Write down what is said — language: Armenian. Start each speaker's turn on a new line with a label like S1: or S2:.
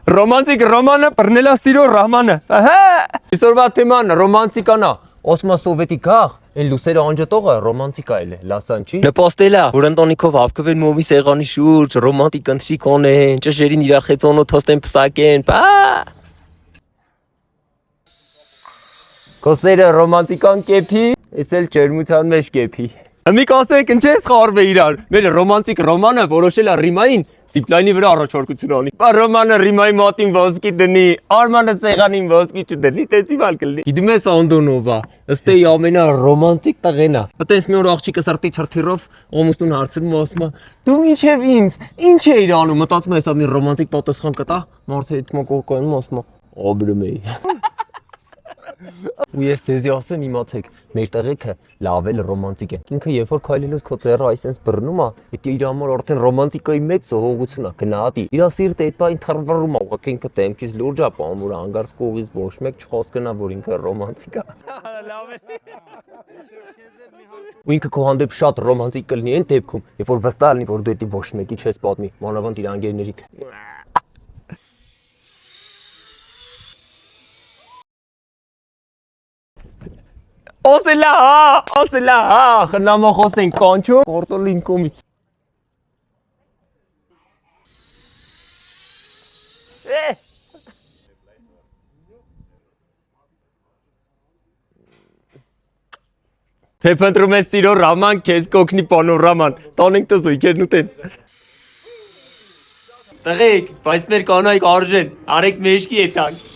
S1: Ռոմանտիկ ռոմանը բռնել է սիրո ռահմանը։ Ահա։ Այսօրվա թեման ռոմանտիկան է։ Osma սովետի գաղ, այն լուսերը անջատողը ռոմանտիկա է, լասան չի։
S2: Նպաստել է, որ ընտանիքով հավաքվել մովի սեղանի շուրջ, ռոմանտիկ ընթրիկ անեն, ճշերին իրար խեցոնով թոստեն պսակեն, բա։
S1: Կոսերը ռոմանտիկան կեփի, ես էլ ջերմության մեջ կեփի։ Մի կասեք, ինչ ես խառվե իրար։ Մեր ռոմանտիկ ռոմանը որոշել է ռիմային զիպլայնի վրա առաջարկություն անի։ Բա ռոմանը ռիմայի մոտին ոսկի դնի, Արմանը սեղանին ոսկի չդնի, տեցիվալ կլինի։ Գիտում ես Անդոնովա, ըստ էի ամենա ռոմանտիկ տղեն է։ Այտենց մի օր աղջիկը սրտի թրթիրով ողմուստուն հարցնում ասում է. «Դու ինչև ինձ, ինչ էիր անում»։ Մտածում ես, մի ռոմանտիկ պատասխան կտա, մարդը այդ մոկոկոնում ասում է. «Աբրում էի»։ Ու ես դեզի ասեմ իմացեք, մեր տղեկը լավ էլ ռոմանտիկ է։ Ինքը երբ որ քայլելուց քո ծերը այսպես բռնում է, դա իր համար արդեն ռոմանտիկայի մեծ զողողություն է, գնահատի։ Իր սիրտը այդ բան թռվռում է, ուղղակի ինքը դեմքից լուրջ է պահում, որ հանգարց կողից ոչ մեկ չխոսքնա, որ ինքը ռոմանտիկ է։ Լավ է։ Ու ինքը քո հանդեպ շատ ռոմանտիկ կլինի այն դեպքում, երբ որ վստահ լինի, որ դու դա ոչ մեկի չես պատմի, մանավանդ իր անգերներին։ Osela, խնամախոս են կանչում, կորտոլ իմ կոմից։ Թե փնտրում ես սիրո ռաման, քեզ կօգնի պանորաման, տանենք տո զույգերն ուտեն։ Տղեկ, բայց մեր կանայք արժեն, արեք մեջքի եթանք։